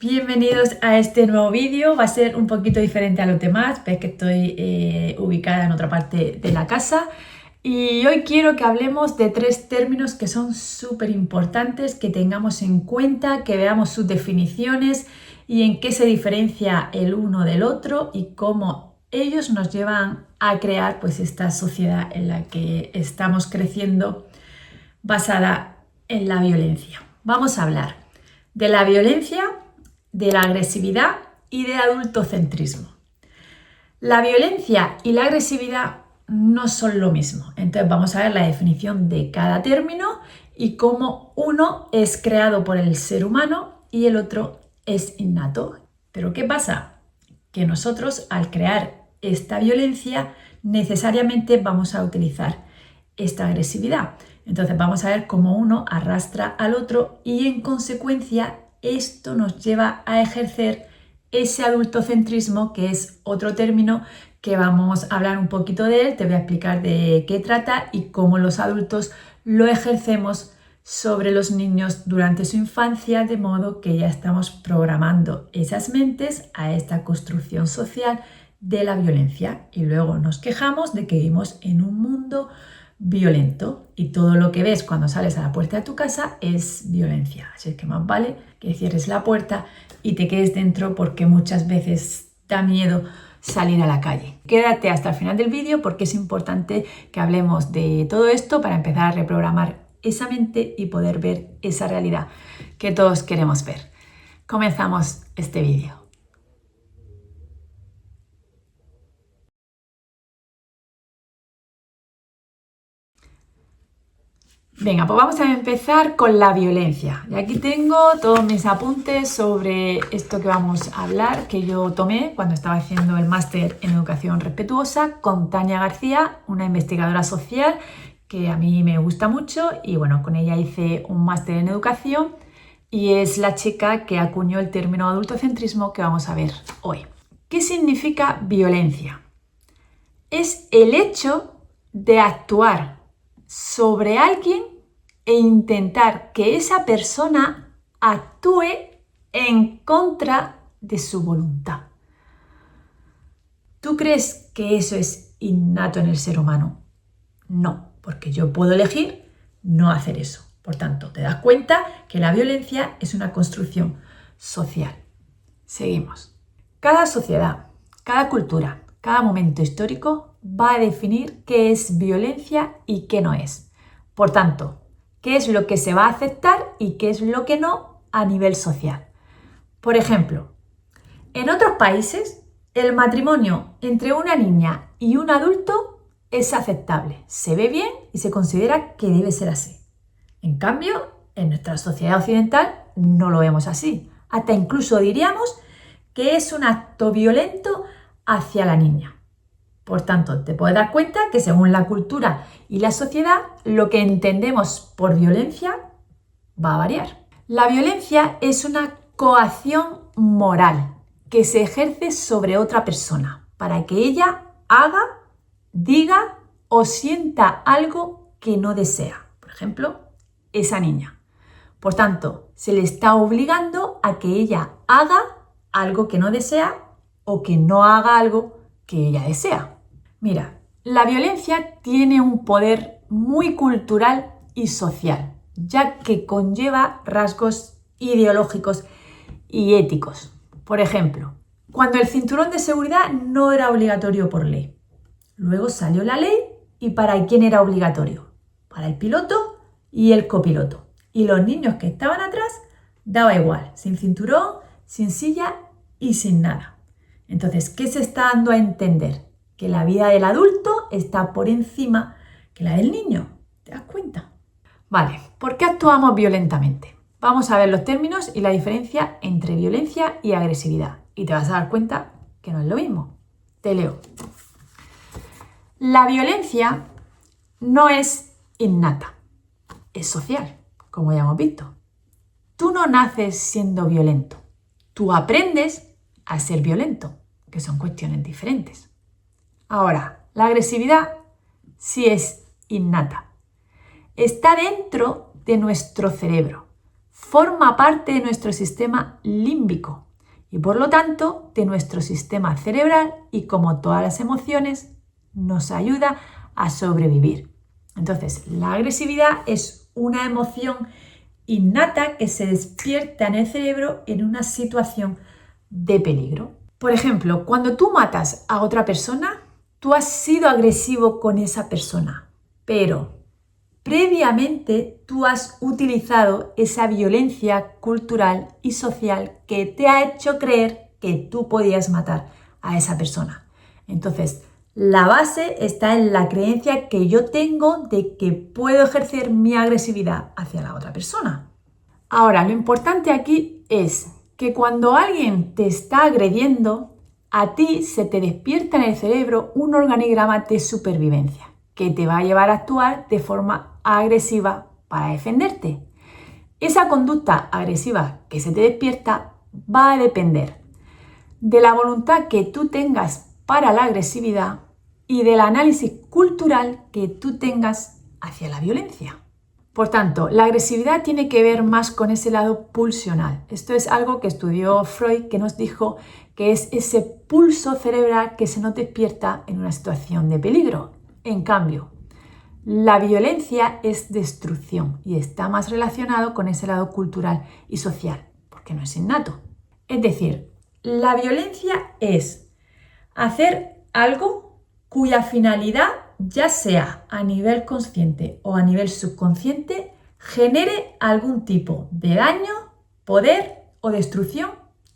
Bienvenidos a este nuevo vídeo. Va a ser un poquito diferente a los demás. Ves que estoy ubicada en otra parte de la casa. Y hoy quiero que hablemos de 3 términos que son súper importantes, que tengamos en cuenta, que veamos sus definiciones y en qué se diferencia el uno del otro y cómo ellos nos llevan a crear pues esta sociedad en la que estamos creciendo basada en la violencia. Vamos a hablar de la violencia, de la agresividad y del adultocentrismo. La violencia y la agresividad no son lo mismo. Entonces vamos a ver la definición de cada término y cómo uno es creado por el ser humano y el otro es innato. Pero ¿qué pasa? Que nosotros al crear esta violencia necesariamente vamos a utilizar esta agresividad. Entonces vamos a ver cómo uno arrastra al otro y en consecuencia esto nos lleva a ejercer ese adultocentrismo, que es otro término que vamos a hablar un poquito de él. Te voy a explicar de qué trata y cómo los adultos lo ejercemos sobre los niños durante su infancia, de modo que ya estamos programando esas mentes a esta construcción social de la violencia y luego nos quejamos de que vivimos en un mundo violento y todo lo que ves cuando sales a la puerta de tu casa es violencia. Así es que más vale que cierres la puerta y te quedes dentro, porque muchas veces da miedo salir a la calle. Quédate hasta el final del vídeo porque es importante que hablemos de todo esto para empezar a reprogramar esa mente y poder ver esa realidad que todos queremos ver. Comenzamos este vídeo. Venga, pues vamos a empezar con la violencia. Y aquí tengo todos mis apuntes sobre esto que vamos a hablar, que yo tomé cuando estaba haciendo el máster en educación respetuosa con Tania García, una investigadora social que a mí me gusta mucho, y bueno, con ella hice un máster en educación y es la chica que acuñó el término adultocentrismo que vamos a ver hoy. ¿Qué significa violencia? Es el hecho de actuar sobre alguien e intentar que esa persona actúe en contra de su voluntad. ¿Tú crees que eso es innato en el ser humano? No, porque yo puedo elegir no hacer eso. Por tanto, te das cuenta que la violencia es una construcción social. Seguimos. Cada sociedad, cada cultura, cada momento histórico va a definir qué es violencia y qué no es. Por tanto, qué es lo que se va a aceptar y qué es lo que no a nivel social. Por ejemplo, en otros países, el matrimonio entre una niña y un adulto es aceptable, se ve bien y se considera que debe ser así. En cambio, en nuestra sociedad occidental no lo vemos así. Hasta incluso diríamos que es un acto violento hacia la niña. Por tanto, te puedes dar cuenta que según la cultura y la sociedad, lo que entendemos por violencia va a variar. La violencia es una coacción moral que se ejerce sobre otra persona para que ella haga, diga o sienta algo que no desea. Por ejemplo, esa niña. Por tanto, se le está obligando a que ella haga algo que no desea o que no haga algo que ella desea. Mira, la violencia tiene un poder muy cultural y social, ya que conlleva rasgos ideológicos y éticos. Por ejemplo, cuando el cinturón de seguridad no era obligatorio por ley. Luego salió la ley y ¿para quién era obligatorio? Para el piloto y el copiloto. Y los niños que estaban atrás daba igual, sin cinturón, sin silla y sin nada. Entonces, ¿qué se está dando a entender? Que la vida del adulto está por encima que la del niño. ¿Te das cuenta? Vale, ¿por qué actuamos violentamente? Vamos a ver los términos y la diferencia entre violencia y agresividad. Y te vas a dar cuenta que no es lo mismo. Te leo. La violencia no es innata, es social, como ya hemos visto. Tú no naces siendo violento, tú aprendes a ser violento, que son cuestiones diferentes. Ahora, la agresividad sí es innata. Está dentro de nuestro cerebro. forma parte de nuestro sistema límbico y por lo tanto de nuestro sistema cerebral y como todas las emociones nos ayuda a sobrevivir. Entonces, la agresividad es una emoción innata que se despierta en el cerebro en una situación de peligro. Por ejemplo, cuando tú matas a otra persona, tú has sido agresivo con esa persona, pero previamente tú has utilizado esa violencia cultural y social que te ha hecho creer que tú podías matar a esa persona. Entonces, la base está en la creencia que yo tengo de que puedo ejercer mi agresividad hacia la otra persona. Ahora, lo importante aquí es que cuando alguien te está agrediendo, a ti se te despierta en el cerebro un organigrama de supervivencia que te va a llevar a actuar de forma agresiva para defenderte. Esa conducta agresiva que se te despierta va a depender de la voluntad que tú tengas para la agresividad y del análisis cultural que tú tengas hacia la violencia. Por tanto, la agresividad tiene que ver más con ese lado pulsional. Esto es algo que estudió Freud, que nos dijo que es ese pulso cerebral que se nos despierta en una situación de peligro. En cambio, la violencia es destrucción y está más relacionado con ese lado cultural y social, porque no es innato. Es decir, la violencia es hacer algo cuya finalidad, ya sea a nivel consciente o a nivel subconsciente, genere algún tipo de daño, poder o destrucción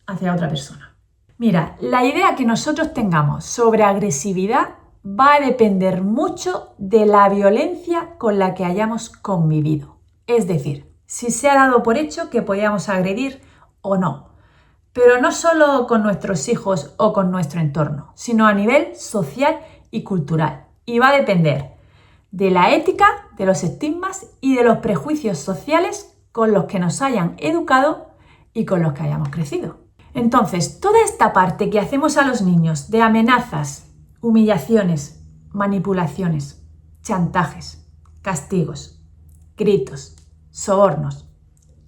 hacia otra persona. Mira, la idea que nosotros tengamos sobre agresividad va a depender mucho de la violencia con la que hayamos convivido. Es decir, si se ha dado por hecho que podíamos agredir o no. Pero no solo con nuestros hijos o con nuestro entorno, sino a nivel social y cultural. Y va a depender de la ética, de los estigmas y de los prejuicios sociales con los que nos hayan educado y con los que hayamos crecido. Entonces, toda esta parte que hacemos a los niños de amenazas, humillaciones, manipulaciones, chantajes, castigos, gritos, sobornos,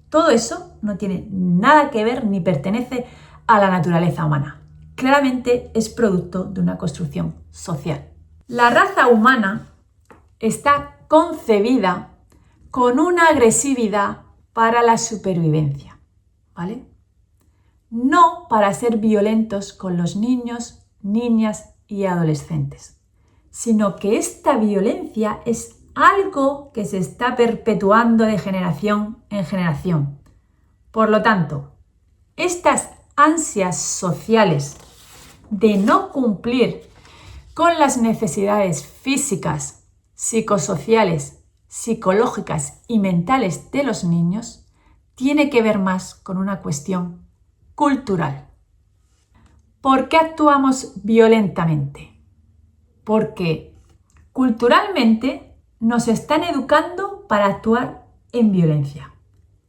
todo eso no tiene nada que ver ni pertenece a la naturaleza humana. Claramente es producto de una construcción social. La raza humana está concebida con una agresividad para la supervivencia, ¿vale? No para ser violentos con los niños, niñas y adolescentes, sino que esta violencia es algo que se está perpetuando de generación en generación. Por lo tanto, estas ansias sociales de no cumplir con las necesidades físicas, psicosociales, psicológicas y mentales de los niños tiene que ver más con una cuestión cultural. ¿Por qué actuamos violentamente? Porque culturalmente nos están educando para actuar en violencia.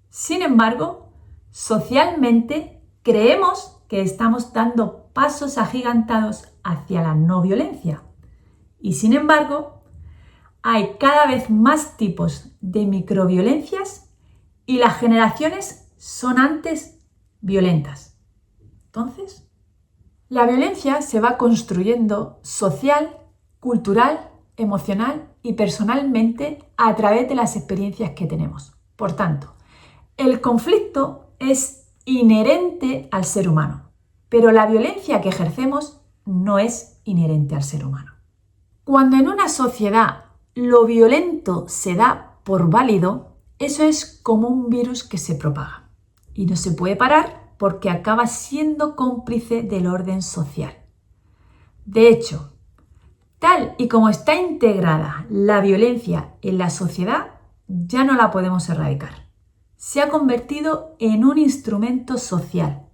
Sin embargo, socialmente creemos que estamos dando pasos agigantados hacia la no violencia. Y sin embargo, hay cada vez más tipos de microviolencias y las generaciones son antes violentas. Entonces, la violencia se va construyendo social, cultural, emocional y personalmente a través de las experiencias que tenemos. Por tanto, el conflicto es inherente al ser humano, pero la violencia que ejercemos no es inherente al ser humano. Cuando en una sociedad lo violento se da por válido, eso es como un virus que se propaga y no se puede parar porque acaba siendo cómplice del orden social. De hecho, tal y como está integrada la violencia en la sociedad, ya no la podemos erradicar. Se ha convertido en un instrumento social,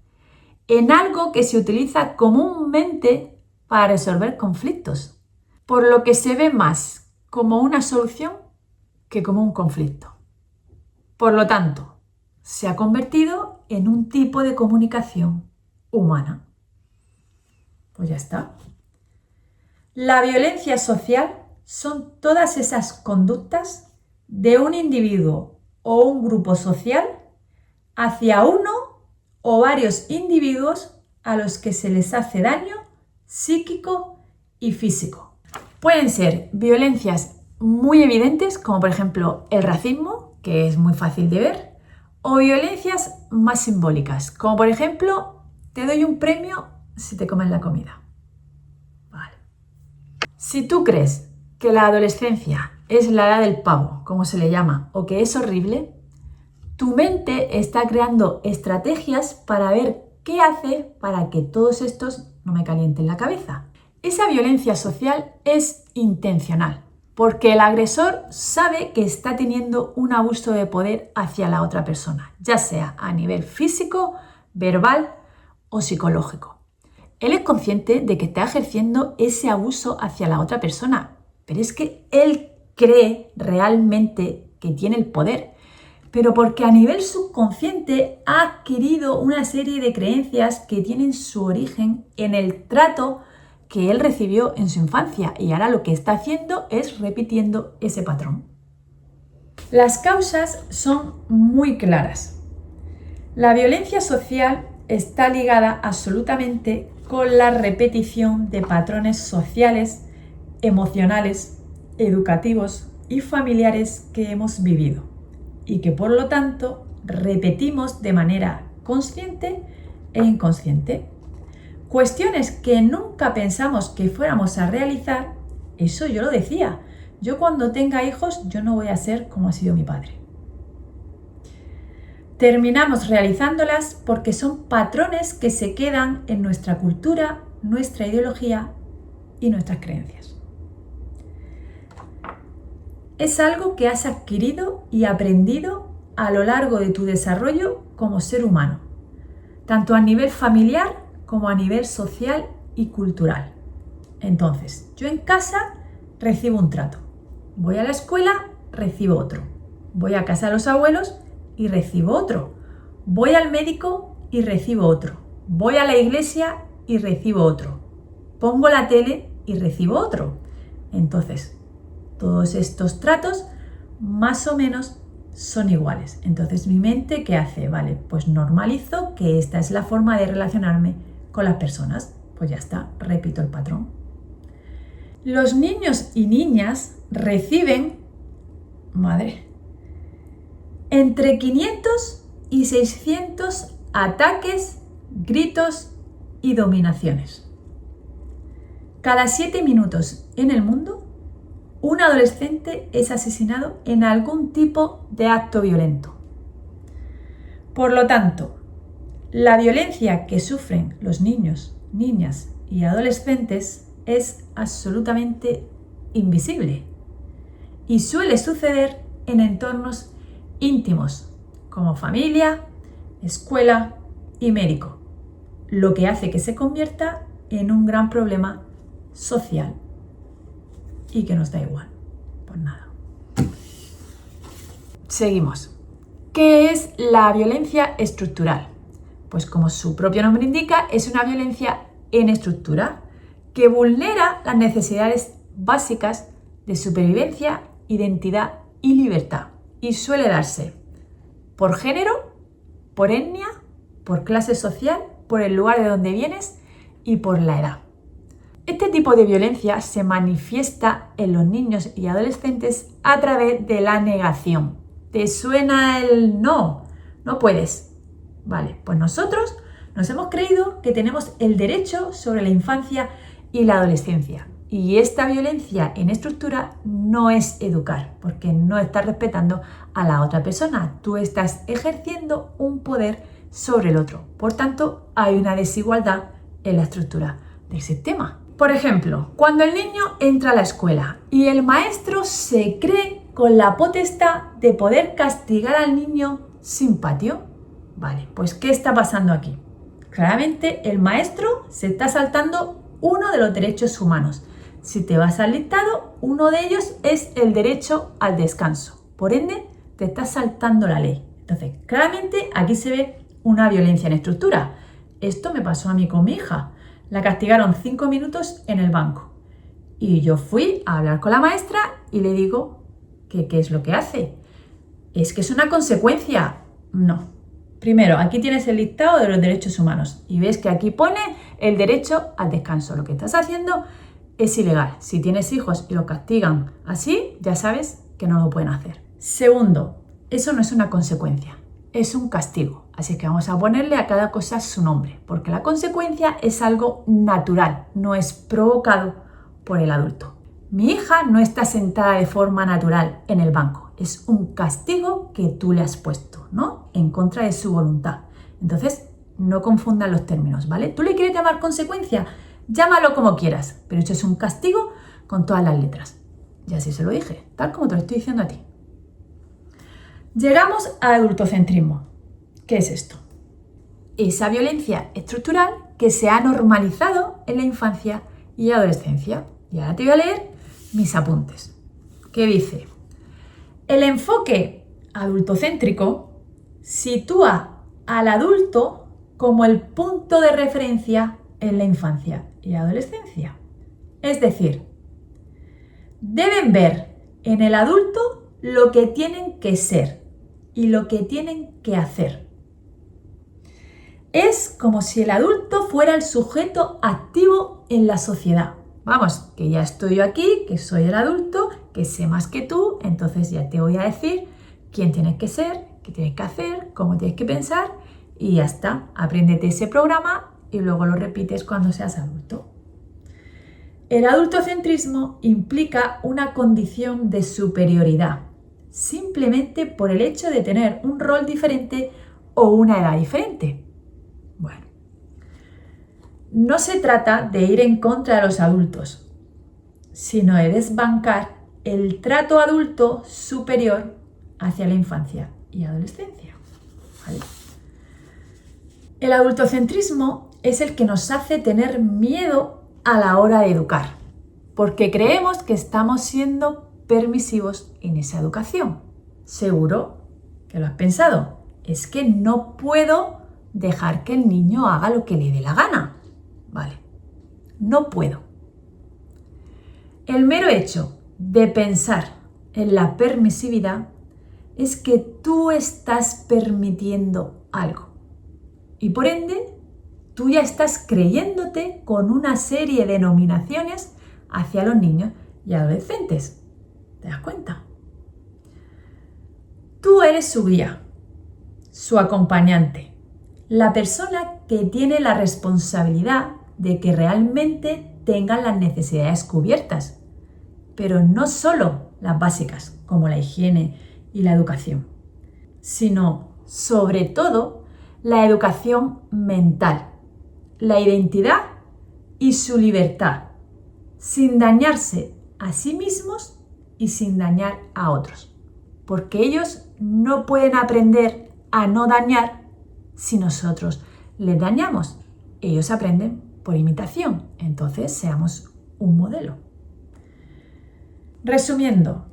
en algo que se utiliza comúnmente para resolver conflictos, por lo que se ve más como una solución que como un conflicto. Por lo tanto, se ha convertido en un tipo de comunicación humana. Pues ya está. La violencia social son todas esas conductas de un individuo o un grupo social hacia uno o varios individuos a los que se les hace daño psíquico y físico. Pueden ser violencias muy evidentes, como por ejemplo el racismo, que es muy fácil de ver, o violencias más simbólicas, como por ejemplo, te doy un premio si te comes la comida. Vale. Si tú crees que la adolescencia es la edad del pavo, como se le llama, o que es horrible, tu mente está creando estrategias para ver qué hace para que todos estos no me calienten la cabeza. Esa violencia social es intencional, porque el agresor sabe que está teniendo un abuso de poder hacia la otra persona, ya sea a nivel físico, verbal o psicológico. Él es consciente de que está ejerciendo ese abuso hacia la otra persona, pero es que él cree realmente que tiene el poder, pero porque a nivel subconsciente ha adquirido una serie de creencias que tienen su origen en el trato que él recibió en su infancia y ahora lo que está haciendo es repitiendo ese patrón. Las causas son muy claras. La violencia social está ligada absolutamente con la repetición de patrones sociales, emocionales, educativos y familiares que hemos vivido y que por lo tanto repetimos de manera consciente e inconsciente. Cuestiones que nunca pensamos que fuéramos a realizar, eso yo lo decía. Yo cuando tenga hijos, yo no voy a ser como ha sido mi padre. Terminamos realizándolas porque son patrones que se quedan en nuestra cultura, nuestra ideología y nuestras creencias. Es algo que has adquirido y aprendido a lo largo de tu desarrollo como ser humano, tanto a nivel familiar como a nivel social y cultural. Entonces, yo en casa recibo un trato, voy a la escuela, recibo otro, voy a casa de los abuelos y recibo otro, voy al médico y recibo otro, voy a la iglesia y recibo otro, pongo la tele y recibo otro. Entonces, todos estos tratos más o menos son iguales. Entonces mi mente, ¿qué hace? Vale, pues normalizo que esta es la forma de relacionarme con las personas. Pues ya está, repito el patrón. Los niños y niñas reciben, entre 500 y 600 ataques, gritos y dominaciones. Cada 7 minutos en el mundo, un adolescente es asesinado en algún tipo de acto violento. Por lo tanto, la violencia que sufren los niños, niñas y adolescentes es absolutamente invisible y suele suceder en entornos íntimos como familia, escuela y médico, lo que hace que se convierta en un gran problema social y que nos da igual. Pues nada. Seguimos. ¿Qué es la violencia estructural? Pues como su propio nombre indica, es una violencia en estructura que vulnera las necesidades básicas de supervivencia, identidad y libertad. Y suele darse por género, por etnia, por clase social, por el lugar de donde vienes y por la edad. Este tipo de violencia se manifiesta en los niños y adolescentes a través de la negación. ¿Te suena el no? No puedes. Vale, pues nosotros nos hemos creído que tenemos el derecho sobre la infancia y la adolescencia. Y esta violencia en estructura no es educar, porque no estás respetando a la otra persona. Tú estás ejerciendo un poder sobre el otro. Por tanto, hay una desigualdad en la estructura del sistema. Por ejemplo, cuando el niño entra a la escuela y el maestro se cree con la potestad de poder castigar al niño sin patio. Vale, pues ¿qué está pasando aquí? Claramente el maestro se está saltando uno de los derechos humanos. Si te vas al listado, uno de ellos es el derecho al descanso. Por ende, te estás saltando la ley. Entonces, claramente aquí se ve una violencia en estructura. Esto me pasó a mí con mi hija. La castigaron 5 minutos en el banco. Y yo fui a hablar con la maestra y le digo que qué es lo que hace. ¿Es que es una consecuencia? No. Primero, aquí tienes el listado de los derechos humanos y ves que aquí pone el derecho al descanso. Lo que estás haciendo es ilegal. Si tienes hijos y los castigan así, ya sabes que no lo pueden hacer. Segundo, eso no es una consecuencia, es un castigo. Así que vamos a ponerle a cada cosa su nombre, porque la consecuencia es algo natural, no es provocado por el adulto. Mi hija no está sentada de forma natural en el banco, es un castigo que tú le has puesto, ¿no? En contra de su voluntad. Entonces, no confundan los términos, ¿vale? ¿Tú le quieres llamar consecuencia? Llámalo como quieras, pero esto es un castigo con todas las letras. Y así se lo dije, tal como te lo estoy diciendo a ti. Llegamos al adultocentrismo. ¿Qué es esto? Esa violencia estructural que se ha normalizado en la infancia y adolescencia. Y ahora te voy a leer mis apuntes. ¿Qué dice? El enfoque adultocéntrico sitúa al adulto como el punto de referencia en la infancia y adolescencia. Es decir, deben ver en el adulto lo que tienen que ser y lo que tienen que hacer. Es como si el adulto fuera el sujeto activo en la sociedad. Vamos, que ya estoy yo aquí, que soy el adulto, que sé más que tú, entonces ya te voy a decir quién tienes que ser, qué tienes que hacer, cómo tienes que pensar y ya está. Apréndete ese programa y luego lo repites cuando seas adulto. El adultocentrismo implica una condición de superioridad, simplemente por el hecho de tener un rol diferente o una edad diferente. Bueno, no se trata de ir en contra de los adultos, sino de desbancar el trato adulto superior hacia la infancia y adolescencia. ¿Vale? El adultocentrismo es el que nos hace tener miedo a la hora de educar, porque creemos que estamos siendo permisivos en esa educación. Seguro que lo has pensado. Es que no puedo dejar que el niño haga lo que le dé la gana. Vale, no puedo. El mero hecho de pensar en la permisividad es que tú estás permitiendo algo. Y por ende, tú ya estás creyéndote con una serie de nominaciones hacia los niños y adolescentes. ¿Te das cuenta? Tú eres su guía, su acompañante, la persona que tiene la responsabilidad de que realmente tengan las necesidades cubiertas, pero no solo las básicas, como la higiene y la educación, sino sobre todo la educación mental, la identidad y su libertad, sin dañarse a sí mismos y sin dañar a otros, porque ellos no pueden aprender a no dañar si nosotros les dañamos. Ellos aprenden por imitación, entonces seamos un modelo. Resumiendo,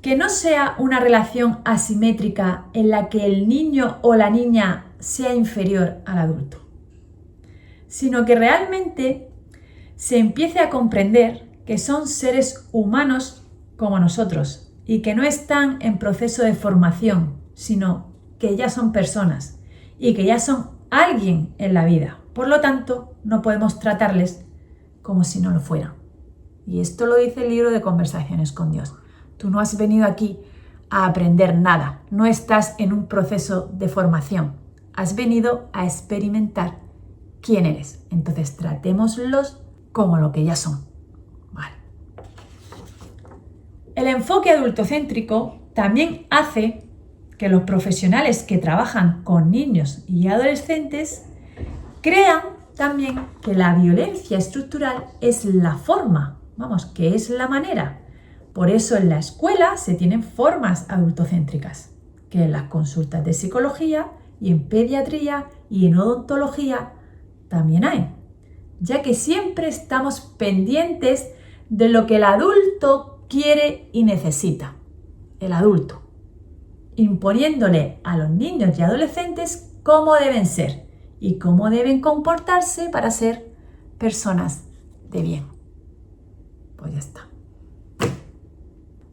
que no sea una relación asimétrica en la que el niño o la niña sea inferior al adulto, sino que realmente se empiece a comprender que son seres humanos como nosotros y que no están en proceso de formación, sino que ya son personas y que ya son alguien en la vida. Por lo tanto, no podemos tratarles como si no lo fueran. Y esto lo dice el libro de Conversaciones con Dios. Tú no has venido aquí a aprender nada, no estás en un proceso de formación, has venido a experimentar quién eres. Entonces tratémoslos como lo que ya son. Vale. El enfoque adultocéntrico también hace que los profesionales que trabajan con niños y adolescentes crean también que la violencia estructural es la forma, que es la manera. Por eso en la escuela se tienen formas adultocéntricas, que en las consultas de psicología y en pediatría y en odontología también hay, ya que siempre estamos pendientes de lo que el adulto quiere y necesita. El adulto, imponiéndole a los niños y adolescentes cómo deben ser y cómo deben comportarse para ser personas de bien. Pues ya está.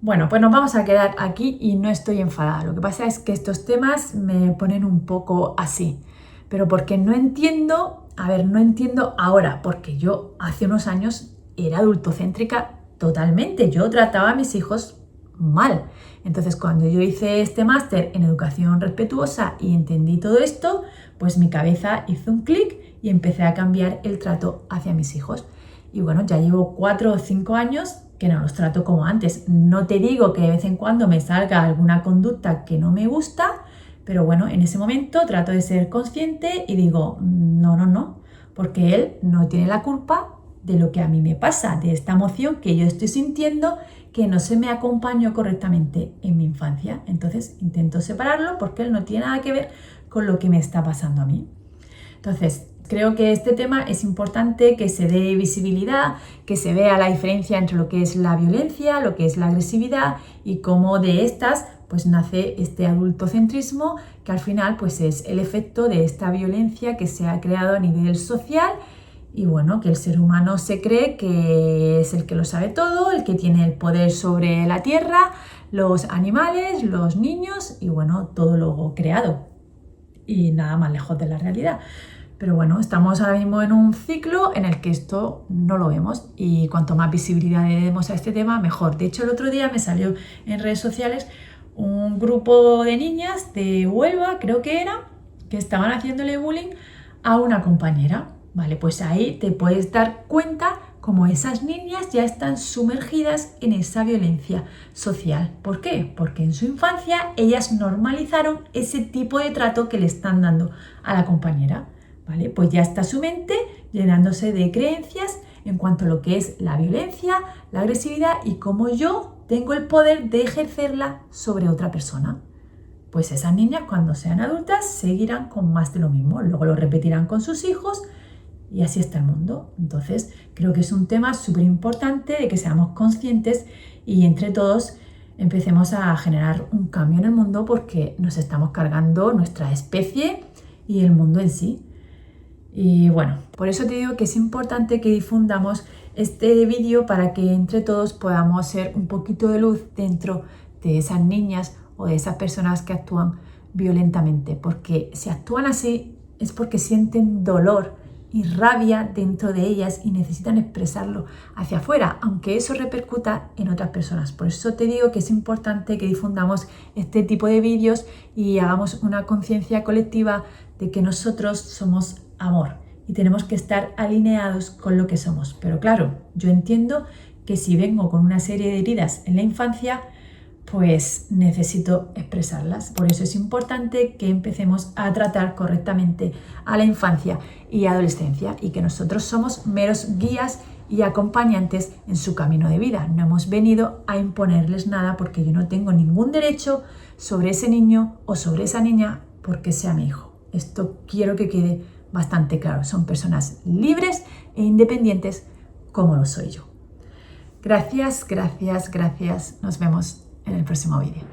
Bueno, pues nos vamos a quedar aquí y no estoy enfadada. Lo que pasa es que estos temas me ponen un poco así, pero porque no entiendo, no entiendo ahora, porque yo hace unos años era adultocéntrica totalmente. Yo trataba a mis hijos mal. Entonces, cuando yo hice este máster en educación respetuosa y entendí todo esto, pues mi cabeza hizo un clic y empecé a cambiar el trato hacia mis hijos. Y bueno, ya llevo 4 o 5 años que no los trato como antes. No te digo que de vez en cuando me salga alguna conducta que no me gusta, pero bueno, en ese momento trato de ser consciente y digo, no, porque él no tiene la culpa de lo que a mí me pasa, de esta emoción que yo estoy sintiendo que no se me acompañó correctamente en mi infancia. Entonces intento separarlo porque él no tiene nada que ver con lo que me está pasando a mí. Entonces, creo que este tema es importante que se dé visibilidad, que se vea la diferencia entre lo que es la violencia, lo que es la agresividad y cómo de estas pues nace este adultocentrismo que al final pues es el efecto de esta violencia que se ha creado a nivel social y bueno, que el ser humano se cree que es el que lo sabe todo, el que tiene el poder sobre la tierra, los animales, los niños y bueno, todo lo creado y nada más lejos de la realidad. Pero bueno, estamos ahora mismo en un ciclo en el que esto no lo vemos y cuanto más visibilidad le demos a este tema, mejor. De hecho, el otro día me salió en redes sociales un grupo de niñas de Huelva, creo que era, que estaban haciéndole bullying a una compañera. Vale, pues ahí te puedes dar cuenta cómo esas niñas ya están sumergidas en esa violencia social. ¿Por qué? Porque en su infancia ellas normalizaron ese tipo de trato que le están dando a la compañera. ¿Vale? Pues ya está su mente llenándose de creencias en cuanto a lo que es la violencia, la agresividad y cómo yo tengo el poder de ejercerla sobre otra persona. Pues esas niñas cuando sean adultas seguirán con más de lo mismo, luego lo repetirán con sus hijos y así está el mundo. Entonces creo que es un tema súper importante de que seamos conscientes y entre todos empecemos a generar un cambio en el mundo porque nos estamos cargando nuestra especie y el mundo en sí. Y bueno, por eso te digo que es importante que difundamos este vídeo para que entre todos podamos ser un poquito de luz dentro de esas niñas o de esas personas que actúan violentamente, porque si actúan así es porque sienten dolor y rabia dentro de ellas y necesitan expresarlo hacia afuera, aunque eso repercuta en otras personas. Por eso te digo que es importante que difundamos este tipo de vídeos y hagamos una conciencia colectiva de que nosotros somos amor y tenemos que estar alineados con lo que somos. Pero claro, yo entiendo que si vengo con una serie de heridas en la infancia, pues necesito expresarlas. Por eso es importante que empecemos a tratar correctamente a la infancia y adolescencia y que nosotros somos meros guías y acompañantes en su camino de vida. No hemos venido a imponerles nada porque yo no tengo ningún derecho sobre ese niño o sobre esa niña porque sea mi hijo. Esto quiero que quede bastante claro. Son personas libres e independientes como lo soy yo. Gracias. Nos vemos en el próximo vídeo.